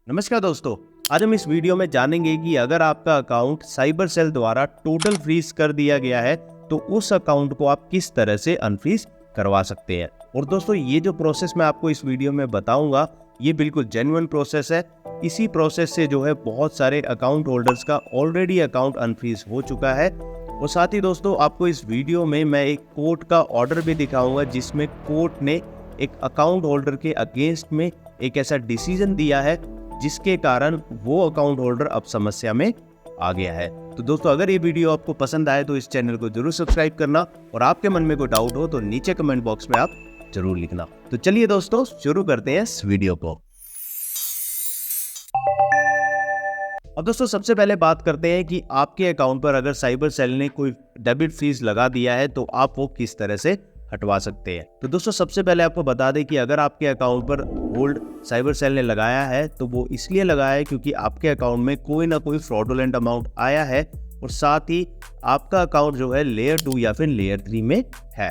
नमस्कार दोस्तों, आज हम इस वीडियो में जानेंगे कि अगर आपका अकाउंट साइबर सेल द्वारा टोटल फ्रीज कर दिया गया है तो उस अकाउंट को आप किस तरह से अनफ्रीज करवा सकते हैं। और दोस्तों, ये जो प्रोसेस मैं आपको इस वीडियो में बताऊंगा ये बिल्कुल जेन्युइन प्रोसेस है। इसी प्रोसेस से जो है बहुत सारे अकाउंट होल्डर्स का ऑलरेडी अकाउंट अनफ्रीज हो चुका है। और साथ ही दोस्तों, आपको इस वीडियो में मैं एक कोर्ट का ऑर्डर भी दिखाऊंगा जिसमें कोर्ट ने एक अकाउंट होल्डर के अगेंस्ट में एक ऐसा डिसीजन दिया है जिसके कारण वो अकाउंट होल्डर अब समस्या में आ गया है। तो दोस्तों, अगर ये वीडियो आपको पसंद आए तो इस चैनल को जरूर सब्सक्राइब करना और आपके मन में कोई डाउट हो तो नीचे कमेंट बॉक्स में आप जरूर लिखना। तो चलिए दोस्तों, शुरू करते हैं इस वीडियो को। अब दोस्तों, सबसे पहले बात करते हैं कि आपके अकाउंट पर अगर साइबर सेल ने कोई डेबिट फीस लगा दिया है तो आप वो किस तरह से हटवा सकते हैं। तो दोस्तों, सबसे पहले आपको बता दें कि अगर आपके अकाउंट पर होल्ड साइबर सेल ने लगाया है तो वो इसलिए लगाया है क्योंकि आपके अकाउंट में कोई ना कोई फ्रॉडुलेंट अमाउंट आया है और साथ ही आपका अकाउंट जो है लेयर 2 या फिर लेयर 3 में है।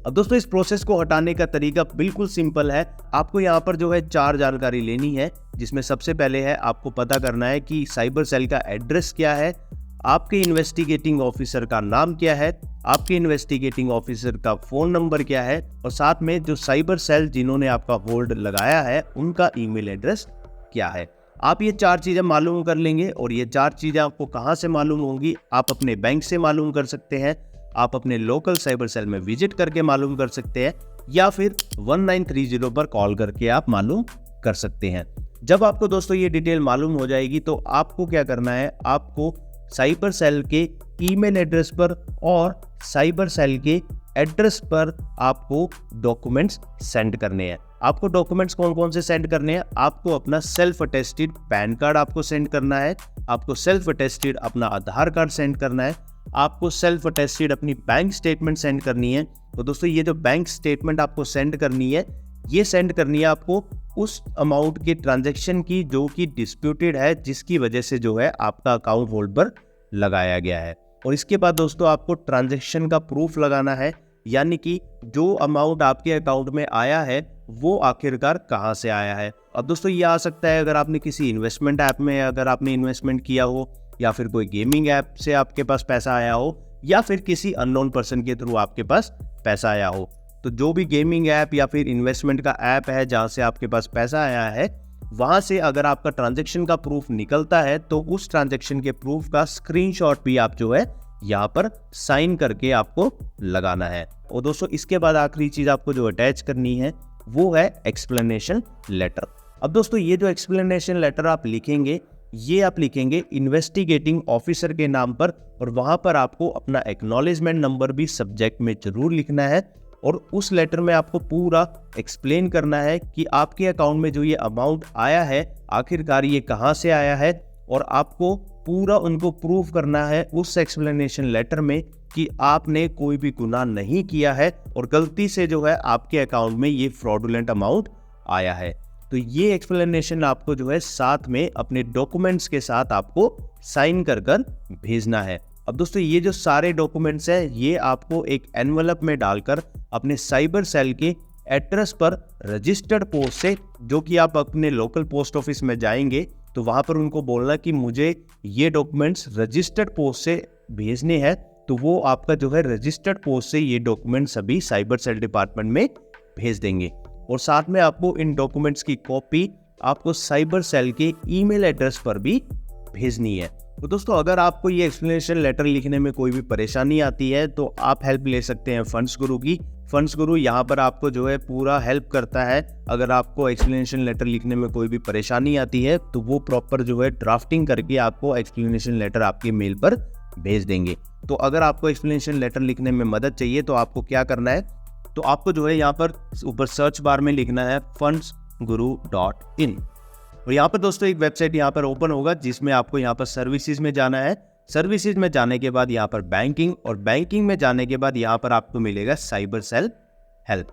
अब दोस्तों, इस प्रोसेस को हटाने का तरीका बिल्कुल सिंपल है। आपको यहाँ पर जो है 4 जानकारी लेनी है, जिसमें सबसे पहले है आपको पता करना है कि साइबर सेल का एड्रेस क्या है, आपके इन्वेस्टिगेटिंग ऑफिसर का नाम क्या है, आपके इन्वेस्टिगेटिंग ऑफिसर का फोन नंबर क्या है और साथ में जो साइबर सेल जिन्होंने आपका होल्ड लगाया है उनका ईमेल एड्रेस क्या है। आप ये 4 चीजें मालूम कर लेंगे और ये 4 चीजें आपको कहाँ से मालूम होंगी? आप अपने बैंक से मालूम कर सकते हैं, आप अपने लोकल साइबर सेल में विजिट करके मालूम कर सकते हैं या फिर 1930 पर कॉल करके आप मालूम कर सकते हैं। जब आपको दोस्तों ये डिटेल मालूम हो जाएगी तो आपको क्या करना है, आपको साइबर सेल के ईमेल एड्रेस पर और साइबर सेल के एड्रेस पर आपको डॉक्यूमेंट्स सेंड करने हैं। आपको डॉक्यूमेंट्स कौन कौन से सेंड करने हैं? आपको अपना सेल्फ अटेस्टेड पैन कार्ड आपको सेंड करना है, आपको सेल्फ अटेस्टेड अपना आधार कार्ड सेंड करना है, आपको सेल्फ अटेस्टेड अपनी बैंक स्टेटमेंट सेंड करनी है। तो दोस्तों, ये जो बैंक स्टेटमेंट आपको सेंड करनी है, ये सेंड करनी है आपको उस अमाउंट के ट्रांजैक्शन की जो कि डिस्प्यूटेड है, जिसकी वजह से जो है आपका अकाउंट होल्ड पर लगाया गया है। और इसके बाद दोस्तों, आपको ट्रांजैक्शन का प्रूफ लगाना है, यानी कि जो अमाउंट आपके अकाउंट में आया है वो आखिरकार कहाँ से आया है। अब दोस्तों, ये आ सकता है अगर आपने किसी इन्वेस्टमेंट ऐप में अगर आपने इन्वेस्टमेंट किया हो, या फिर कोई गेमिंग ऐप से आपके पास पैसा आया हो, या फिर किसी अननोन पर्सन के थ्रू आपके पास पैसा आया हो। तो जो भी गेमिंग ऐप या फिर इन्वेस्टमेंट का ऐप है जहाँ से आपके पास पैसा आया है, वहां से अगर आपका ट्रांजैक्शन का प्रूफ निकलता है तो उस ट्रांजैक्शन के प्रूफ का स्क्रीनशॉट भी आप जो है यहाँ पर साइन करके आपको लगाना है। और दोस्तों, इसके बाद आखिरी चीज आपको जो अटैच करनी है वो है एक्सप्लेनेशन लेटर। अब दोस्तों, ये जो एक्सप्लेनेशन लेटर आप लिखेंगे, ये आप लिखेंगे इन्वेस्टिगेटिंग ऑफिसर के नाम पर और वहां पर आपको अपना एक्नॉलेजमेंट नंबर भी सब्जेक्ट में जरूर लिखना है। और उस लेटर में आपको पूरा एक्सप्लेन करना है कि आपके अकाउंट में जो ये अमाउंट आया है आखिरकार ये कहाँ से आया है, और आपको पूरा उनको प्रूव करना है उस एक्सप्लेनेशन लेटर में कि आपने कोई भी गुनाह नहीं किया है और गलती से जो है आपके अकाउंट में ये फ्रॉडुलेंट अमाउंट आया है। तो ये एक्सप्लेनेशन आपको जो है साथ में अपने डॉक्यूमेंट्स के साथ आपको साइन कर भेजना है। अब दोस्तों, ये जो सारे डॉक्यूमेंट्स हैं ये आपको एक एनवलप में डालकर अपने साइबर सेल के एड्रेस पर रजिस्टर्ड पोस्ट से, जो कि आप अपने लोकल पोस्ट ऑफिस में जाएंगे तो वहां पर उनको बोलना कि मुझे ये डॉक्यूमेंट्स रजिस्टर्ड पोस्ट से भेजने हैं, तो वो आपका जो है रजिस्टर्ड पोस्ट से ये डॉक्यूमेंट्स सभी साइबर सेल डिपार्टमेंट में भेज देंगे। और साथ में आपको इन डॉक्यूमेंट्स की कॉपी आपको साइबर सेल के ईमेल एड्रेस पर भी भेजनी है। तो दोस्तों, अगर आपको ये एक्सप्लेनेशन लेटर लिखने में कोई भी परेशानी आती है तो आप हेल्प ले सकते हैं फंड्स गुरु की। फंड्स गुरु यहाँ पर आपको जो है पूरा हेल्प करता है। अगर आपको एक्सप्लेनेशन लेटर लिखने में कोई भी परेशानी आती है तो वो प्रॉपर जो है ड्राफ्टिंग करके आपको एक्सप्लेनेशन लेटर आपके मेल पर भेज देंगे। तो अगर आपको एक्सप्लेनेशन लेटर लिखने में मदद चाहिए तो आपको क्या करना है, तो आपको जो है यहाँ पर ऊपर सर्च बार में लिखना है fundsguru.in। और यहाँ पर दोस्तों एक वेबसाइट यहाँ पर ओपन होगा जिसमें आपको यहाँ पर सर्विसेज में जाना है। सर्विसेज में जाने के बाद यहाँ पर बैंकिंग, और बैंकिंग में जाने के बाद यहाँ पर आपको मिलेगा साइबर सेल हेल्प।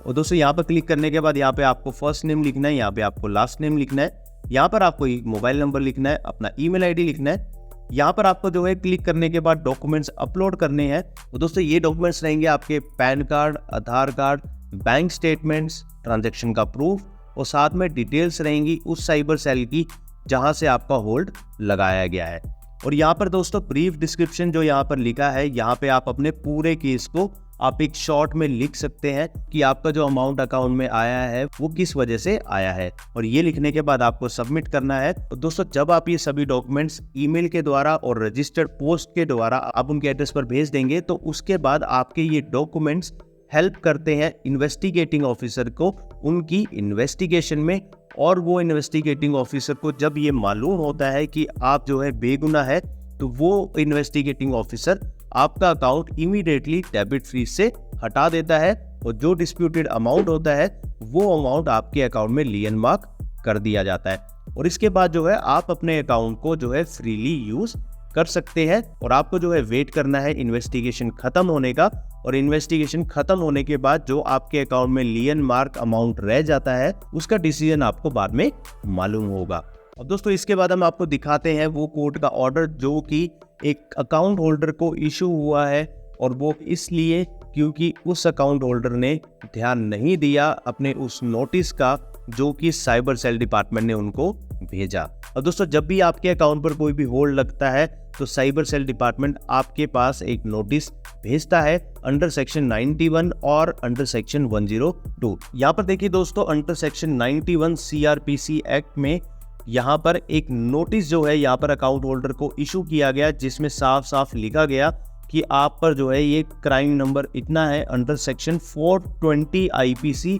और दोस्तों, यहाँ पर क्लिक करने के बाद यहाँ पे आपको फर्स्ट नेम लिखना है, यहाँ पे आपको लास्ट नेम लिखना है, यहाँ पर आपको मोबाइल नंबर लिखना है, अपना ईमेल आईडी लिखना है। यहाँ पर आपको जो है क्लिक करने के बाद डॉक्यूमेंट्स अपलोड करने हैं। तो दोस्तों, ये डॉक्यूमेंट्स रहेंगे आपके पैन कार्ड, आधार कार्ड, बैंक स्टेटमेंट्स, ट्रांजैक्शन का प्रूफ, और साथ में डिटेल्स रहेंगी उस साइबर सेल की जहां से आपका होल्ड लगाया गया है। और यहाँ पर दोस्तों ब्रीफ डिस्क्रिप्शन जो यहाँ पर लिखा है, यहाँ पे आप अपने पूरे केस को आप एक शॉर्ट में लिख सकते हैं कि आपका जो अमाउंट अकाउंट में आया है वो किस वजह से आया है, और ये लिखने के बाद आपको सबमिट करना है। तो दोस्तों जब आप ये सभी डॉक्यूमेंट्स ईमेल के द्वारा और रजिस्टर्ड पोस्ट के द्वारा आप उनके एड्रेस पर भेज देंगे, तो उसके बाद आपके ये डॉक्यूमेंट्स हेल्प करते हैं इन्वेस्टिगेटिंग ऑफिसर को उनकी इन्वेस्टिगेशन में। और वो इन्वेस्टिगेटिंग ऑफिसर को जब ये मालूम होता है कि आप जो है बेगुनाह है, तो वो इन्वेस्टिगेटिंग ऑफिसर आपका अकाउंट इमीडिएटली डेबिट फ्रीज से हटा देता है, और जो डिस्प्यूटेड अमाउंट होता है वो अमाउंट आपके अकाउंट में लियन मार्क कर दिया जाता है। और इसके बाद जो है आप अपने अकाउंट को जो है फ्रीली यूज कर सकते हैं, और आपको जो है वेट करना है इन्वेस्टिगेशन खत्म होने का। और इन्वेस्टिगेशन खत्म होने के बाद जो आपके अकाउंट में लियन मार्क अमाउंट रह जाता है उसका डिसीजन आपको बाद में मालूम होगा। अब दोस्तों इसके बाद हम आपको दिखाते हैं वो कोर्ट का ऑर्डर जो कि एक अकाउंट होल्डर को इशू हुआ है, और वो इसलिए क्योंकि उस अकाउंट होल्डर ने ध्यान नहीं दिया अपने उस नोटिस का जो कि साइबर सेल डिपार्टमेंट ने उनको भेजा। और दोस्तों जब भी आपके अकाउंट पर कोई भी होल्ड लगता है तो साइबर सेल डिपार्टमेंट आपके पास एक नोटिस भेजता है अंडर सेक्शन 91 और अंडर सेक्शन 102। यहाँ पर देखिए दोस्तों, अंडर सेक्शन 91 CRPC एक्ट में यहाँ पर एक नोटिस जो है यहाँ पर अकाउंट होल्डर को इशू किया गया, जिसमें साफ साफ लिखा गया कि आप पर जो है ये क्राइम नंबर इतना है under section 420 IPC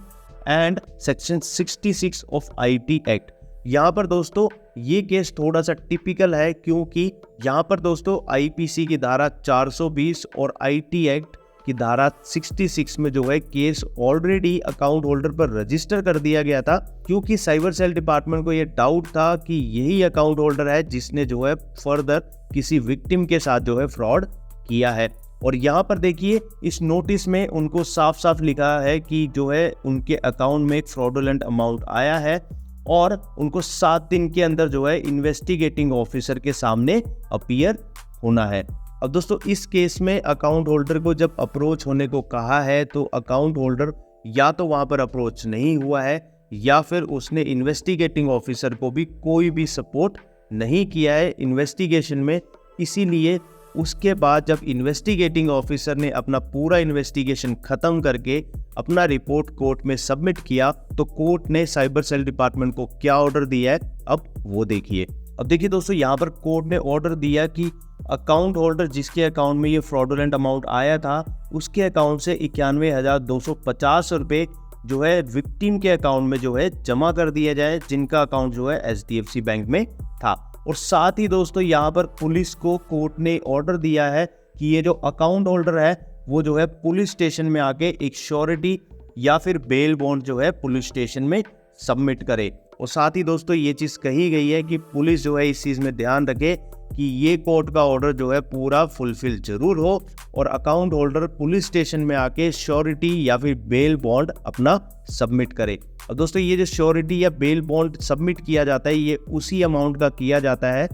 and section 66 of IT act. यहाँ पर दोस्तों ये केस थोड़ा सा टिपिकल है, क्योंकि यहाँ पर दोस्तों IPC की धारा 420 और IT एक्ट की धारा 66 में जो है केस ऑलरेडी अकाउंट होल्डर पर रजिस्टर कर दिया गया था, क्योंकि साइबर सेल डिपार्टमेंट को ये डाउट था कि यही अकाउंट होल्डर है जिसने जो है फर्दर किसी विक्टिम के साथ जो है फ्रॉड किया है। और यहाँ पर देखिए इस नोटिस में उनको साफ साफ लिखा है कि जो है उनके अकाउंट में एक फ्रॉडुलेंट अमाउंट आया है, और उनको 7 दिन के अंदर जो है इन्वेस्टिगेटिंग ऑफिसर के सामने अपीयर होना है। अब दोस्तों इस केस में अकाउंट होल्डर को जब अप्रोच होने को कहा है तो अकाउंट होल्डर या तो वहां पर अप्रोच नहीं हुआ है, या फिर उसने इन्वेस्टिगेटिंग ऑफिसर को भी कोई भी सपोर्ट नहीं किया है इन्वेस्टिगेशन में। इसीलिए उसके बाद जब इन्वेस्टिगेटिंग ऑफिसर ने अपना पूरा इन्वेस्टिगेशन खत्म करके अपना रिपोर्ट कोर्ट में सबमिट किया, तो कोर्ट ने साइबर सेल डिपार्टमेंट को क्या ऑर्डर दिया है अब वो देखिए। अब देखिए दोस्तों यहाँ पर कोर्ट ने ऑर्डर दिया कि अकाउंट होल्डर जिसके अकाउंट में ये फ्रॉडुलेंट अमाउंट आया था उसके अकाउंट से 91,250 रुपये जो है विक्टिम के अकाउंट में जो है जमा कर दिया जाए, जिनका अकाउंट जो है HDFC बैंक में था। और साथ ही दोस्तों यहाँ पर पुलिस को कोर्ट ने ऑर्डर दिया है कि ये जो अकाउंट होल्डर है वो जो है पुलिस स्टेशन में आके एक श्योरिटी या फिर बेल बॉन्ड जो है पुलिस स्टेशन में सबमिट करे। और साथ ही दोस्तों ये चीज़ कही गई है कि पुलिस जो है इस चीज़ में ध्यान रखे कि ये कोर्ट का ऑर्डर जो है पूरा फुलफिल जरूर हो, और अकाउंट होल्डर पुलिस स्टेशन में आके श्योरिटी या फिर बेल बॉन्ड अपना सबमिट करे। और दोस्तों ये जो श्योरिटी या बेल बॉन्ड सबमिट किया जाता है ये उसी अमाउंट का किया जाता है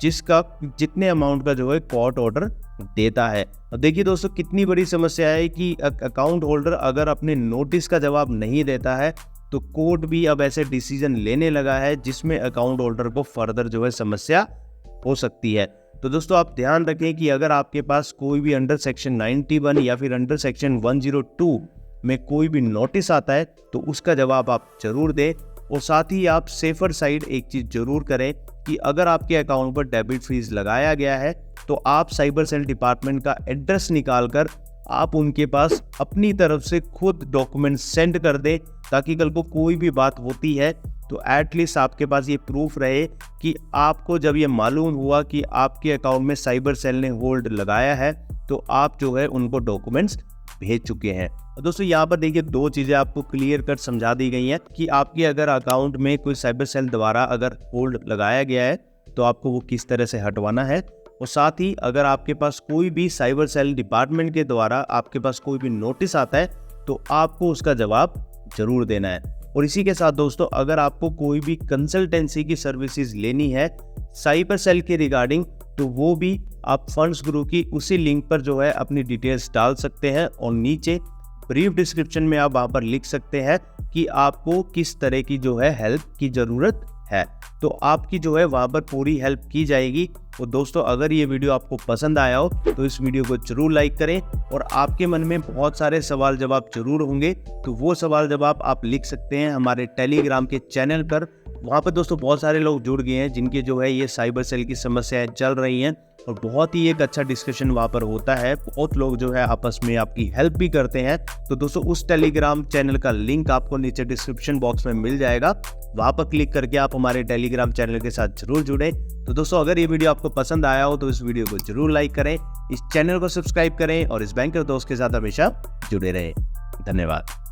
जितने अमाउंट का जो है कोर्ट ऑर्डर देता है। और देखिए दोस्तों कितनी बड़ी समस्या है कि अकाउंट होल्डर अगर अपने नोटिस का जवाब नहीं देता है तो कोर्ट भी अब ऐसे डिसीजन लेने लगा है जिसमें अकाउंट होल्डर को फर्दर जो है समस्या हो सकती है। तो दोस्तों आप ध्यान रखें कि अगर आपके पास कोई भी अंडर सेक्शन 91 या फिर अंडर सेक्शन 102 में कोई भी नोटिस आता है तो उसका जवाब आप जरूर दें। और साथ ही आप सेफर साइड एक चीज़ जरूर करें कि अगर आपके अकाउंट पर डेबिट फीस लगाया गया है तो आप साइबर सेल डिपार्टमेंट का एड्रेस निकाल कर आप उनके पास अपनी तरफ से खुद डॉक्यूमेंट सेंड कर दें, ताकि कल को कोई भी बात होती है तो एटलीस्ट आपके पास ये प्रूफ रहे कि आपको जब ये मालूम हुआ कि आपके अकाउंट में साइबर सेल ने होल्ड लगाया है तो आप जो है उनको डॉक्यूमेंट्स भेज चुके हैं। दोस्तों यहाँ पर देखिए 2 चीज़ें आपको क्लियर कट समझा दी गई हैं कि आपके अगर अकाउंट में कोई साइबर सेल द्वारा अगर होल्ड लगाया गया है तो आपको वो किस तरह से हटवाना है, और साथ ही अगर आपके पास कोई भी साइबर सेल डिपार्टमेंट के द्वारा आपके पास कोई भी नोटिस आता है तो आपको उसका जवाब जरूर देना है। और इसी के साथ दोस्तों अगर आपको कोई भी कंसल्टेंसी की सर्विसेज लेनी है साइबर सेल के रिगार्डिंग तो वो भी आप फंड्स गुरु की उसी लिंक पर जो है अपनी डिटेल्स डाल सकते हैं और नीचे ब्रीफ डिस्क्रिप्शन में आप वहाँ पर लिख सकते हैं कि आपको किस तरह की जो है हेल्प की ज़रूरत है, तो आपकी जो है वहाँ पर पूरी हेल्प की जाएगी। तो दोस्तों अगर ये वीडियो आपको पसंद आया हो तो इस वीडियो को जरूर लाइक करें, और आपके मन में बहुत सारे सवाल जवाब जरूर होंगे, तो वो सवाल जवाब आप लिख सकते हैं हमारे टेलीग्राम के चैनल पर। वहाँ पर दोस्तों बहुत सारे लोग जुड़ गए हैं जिनके जो है ये साइबर सेल की समस्याएं चल रही हैं, और बहुत ही एक अच्छा डिस्कशन वहाँ पर होता है। बहुत लोग जो है आपस में आपकी हेल्प भी करते हैं। तो दोस्तों उस टेलीग्राम चैनल का लिंक आपको नीचे डिस्क्रिप्शन बॉक्स में मिल जाएगा, वहाँ पर क्लिक करके आप हमारे टेलीग्राम चैनल के साथ जरूर जुड़ें। तो दोस्तों अगर ये वीडियो आपको पसंद आया हो तो इस वीडियो को जरूर लाइक करें, इस चैनल को सब्सक्राइब करें और इस बैंकर दोस्त के साथ हमेशा जुड़े रहें। धन्यवाद।